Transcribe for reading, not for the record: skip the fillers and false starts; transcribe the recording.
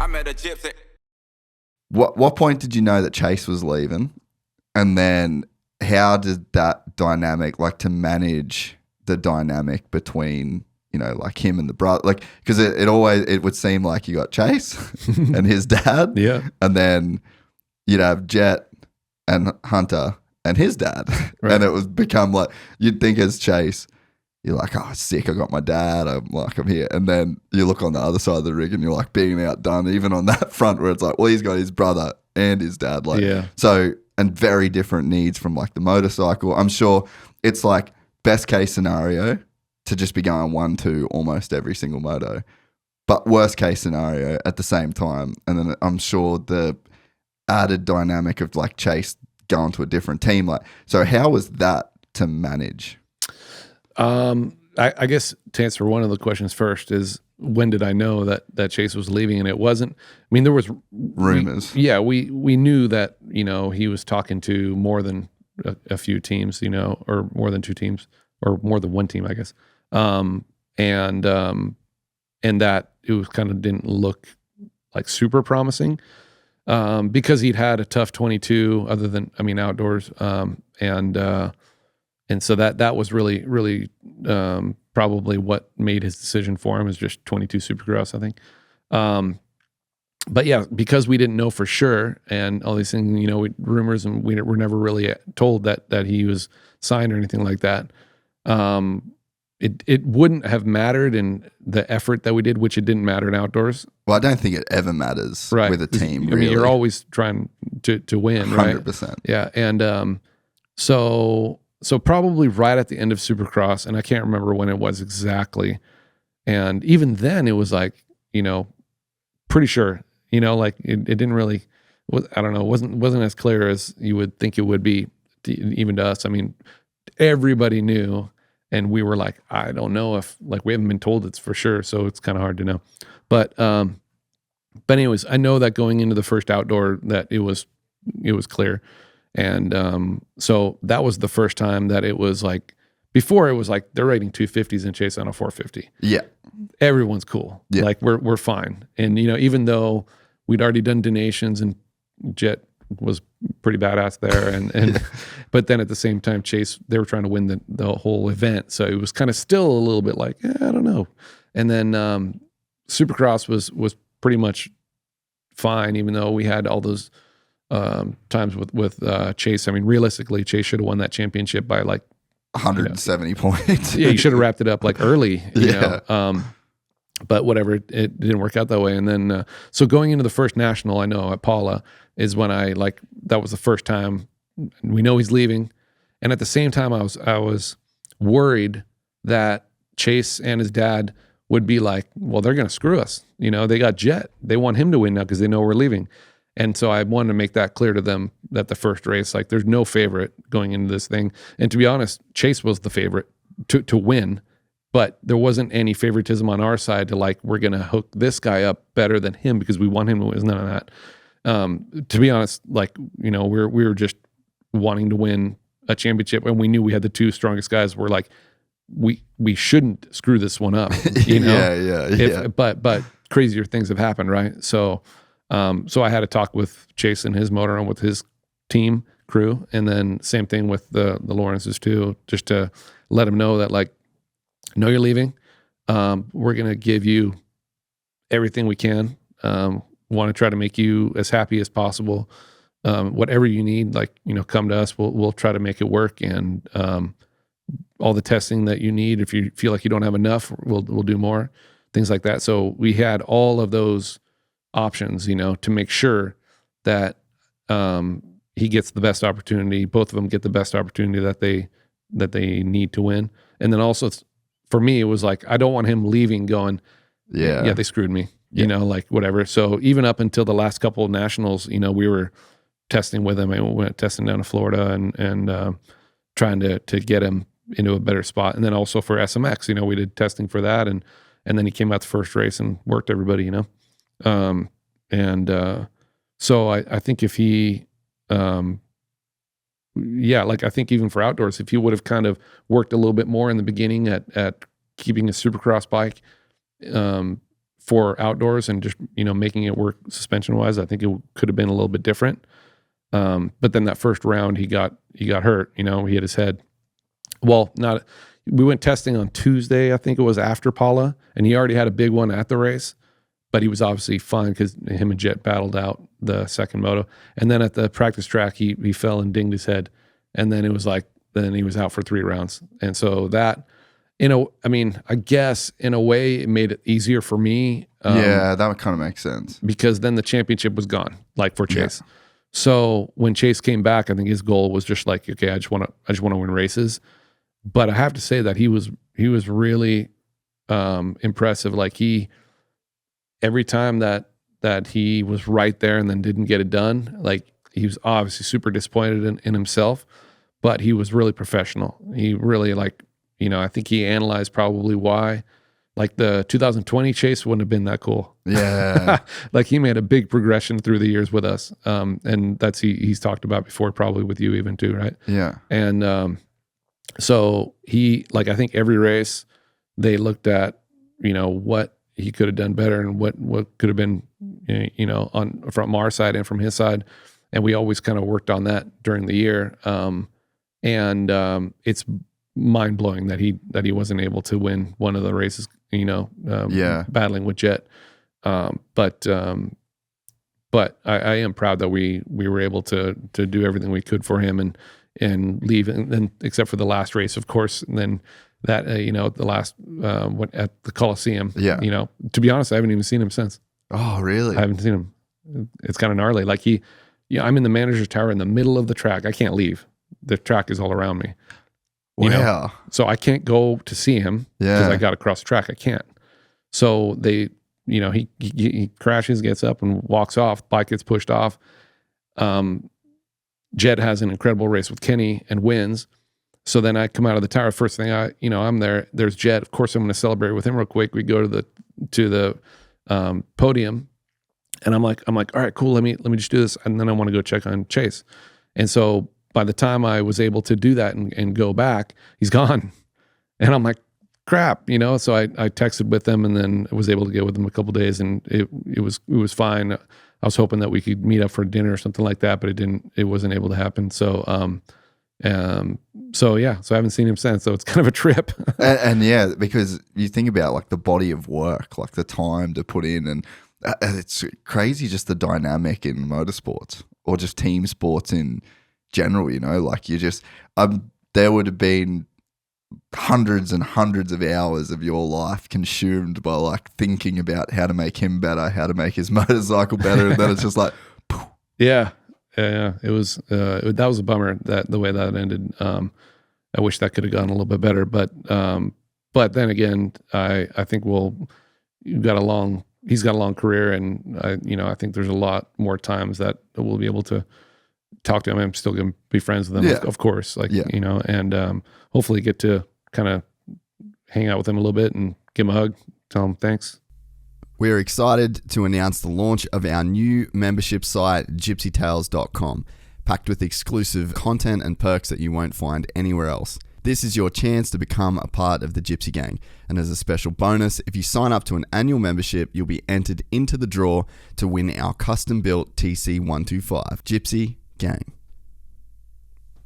I met a gypsy. What point did you know that Chase was leaving? And then how did that dynamic, like to manage the dynamic between, you know, like him and the brother, like, because it would seem like you got Chase and his dad. Yeah. And then you'd have Jett and Hunter and his dad. Right. And it would become like, you'd think as Chase, you're like, oh, sick, I got my dad, I'm here. And then you look on the other side of the rig and you're like being outdone, even on that front where it's like, well, he's got his brother and his dad. Like, yeah. So, and very different needs from like the motorcycle. I'm sure it's like best case scenario to just be going 1-2 almost every single moto, but worst case scenario at the same time. And then I'm sure the added dynamic of like Chase going to a different team. Like, so how was that to manage? I guess to answer one of the questions first is, when did I know that Chase was leaving? And it wasn't, I mean, there was rumors. We knew that, you know, he was talking to more than a few teams, you know, or more than two teams or more than one team, I guess. And that it was kind of didn't look like super promising, because he'd had a tough 22 other than, I mean, outdoors. And so that was really probably what made his decision for him, is just 22 Supercross, I think. But yeah, because we didn't know for sure, and all these things, you know, rumors, and we were never really told that he was signed or anything like that. It wouldn't have mattered in the effort that we did, which it didn't matter in outdoors. Well, I don't think it ever matters with a team. I mean, you're always trying to win, 100%. Right? 100%. Yeah, and so probably right at the end of Supercross, and I can't remember when it was exactly. And even then, it was like, you know, pretty sure, you know, like it didn't really, I don't know, wasn't as clear as you would think it would be, even to us. I mean, everybody knew, and we were like, I don't know if, like, we haven't been told it's for sure, so it's kind of hard to know. But anyways, I know that going into the first outdoor that it was clear. And so that was the first time that it was like, before it was like they're rating 250s and Chase on a 450. Yeah. Everyone's cool. Yeah. Like we're fine. And, you know, even though we'd already done donations and Jett was pretty badass there. And but then at the same time, Chase, they were trying to win the whole event. So it was kind of still a little bit like, I don't know. And then Supercross was pretty much fine, even though we had all those times with Chase. I mean, realistically, Chase should have won that championship by like 170 points. Yeah, you should have wrapped it up like early, you know. But whatever, it didn't work out that way. And then, so going into the first national, I know at Paula is when that was the first time we know he's leaving. And at the same time, I was worried that Chase and his dad would be like, well, they're going to screw us. You know, they got Jett. They want him to win now because they know we're leaving. And so I wanted to make that clear to them that the first race, like, there's no favorite going into this thing. And to be honest, Chase was the favorite to win, but there wasn't any favoritism on our side to like, we're going to hook this guy up better than him because we want him to win. There's none of that. To be honest, like, you know, we were just wanting to win a championship, and we knew we had the two strongest guys. We're like, we shouldn't screw this one up, you know? Yeah. But crazier things have happened, right? So I had a talk with Chase and his motor and with his team crew, and then same thing with the Lawrences too, just to let them know that, like, know you're leaving. We're going to give you everything we can. Want to try to make you as happy as possible. Whatever you need, like, you know, come to us. We'll try to make it work. And all the testing that you need, if you feel like you don't have enough, we'll do more, things like that. So we had all of those options, you know, to make sure that he gets the best opportunity. Both of them get the best opportunity that they need to win. And then also, for me, it was like, I don't want him leaving going, yeah, they screwed me, you know, like whatever. So even up until the last couple of nationals, you know, we were testing with him. I went testing down to Florida and trying to get him into a better spot. And then also for SMX, you know, we did testing for that. And then he came out the first race and worked everybody, you know. So I think if he, like, I think even for outdoors, if he would have kind of worked a little bit more in the beginning at keeping a Supercross bike, for outdoors and just, making it work suspension wise. I think it could have been a little bit different. But then that first round, he got hurt, he hit his head. Well, we went testing on Tuesday, I think it was after Paula, and he already had a big one at the race, but he was obviously fine because him and Jett battled out the second moto. And then at the practice track, he fell and dinged his head. And then it was then he was out for 3 rounds. And so that, I guess in a way it made it easier for me. Yeah, that would kind of make sense. Because then the championship was gone, for Chase. Yeah. So when Chase came back, I think his goal was just okay, I just want to win races. But I have to say that he was really impressive. Every time that he was right there and then didn't get it done, he was obviously super disappointed in himself, but he was really professional. He really I think he analyzed probably why. The 2020 Chase wouldn't have been that cool. Yeah. He made a big progression through the years with us. And that's he's talked about before, probably with you even too, right? Yeah. And so he, I think every race they looked at, what he could have done better and what could have been, from our side and from his side. And we always kind of worked on that during the year. It's mind blowing that he wasn't able to win one of the races, battling with Jett. But I am proud that we were able to do everything we could for him and leave, and then except for the last race, of course, and then that the last at the Coliseum. Yeah. To be honest, I haven't even seen him since. Oh, really? I haven't seen him. It's kind of gnarly. I'm in the manager's tower in the middle of the track. I can't leave. The track is all around me. Wow. So I can't go to see him because I got to cross the track. I can't. So they, he crashes, gets up and walks off. Bike gets pushed off. Jett has an incredible race with Kenny and wins. So then I come out of the tower. First thing I'm there. There's Jett. Of course, I'm going to celebrate with him real quick. We go to the podium, and I'm like, all right, cool. Let me just do this, and then I want to go check on Chase. And so by the time I was able to do that and go back, he's gone, and I'm like, crap, So I texted with him, and then I was able to get with him a couple of days, and it was fine. I was hoping that we could meet up for dinner or something like that, but it wasn't able to happen. So, so I haven't seen him since. So it's kind of a trip. and yeah, because you think about the body of work, the time to put in, and it's crazy just the dynamic in motorsports or just team sports in general. There would have been hundreds and hundreds of hours of your life consumed by thinking about how to make him better, how to make his motorcycle better, and then it's just poof. Yeah. It was that was a bummer that the way that ended. I wish that could have gone a little bit better, but then again, I think he's got a long career, and I think there's a lot more times that we'll be able to talk to him. I'm still going to be friends with him, of course, and hopefully get to kind of hang out with him a little bit and give him a hug, tell him thanks. We're excited to announce the launch of our new membership site, gypsytales.com, packed with exclusive content and perks that you won't find anywhere else. This is your chance to become a part of the Gypsy Gang. And as a special bonus, if you sign up to an annual membership, you'll be entered into the draw to win our custom-built TC125. Gypsy Gang.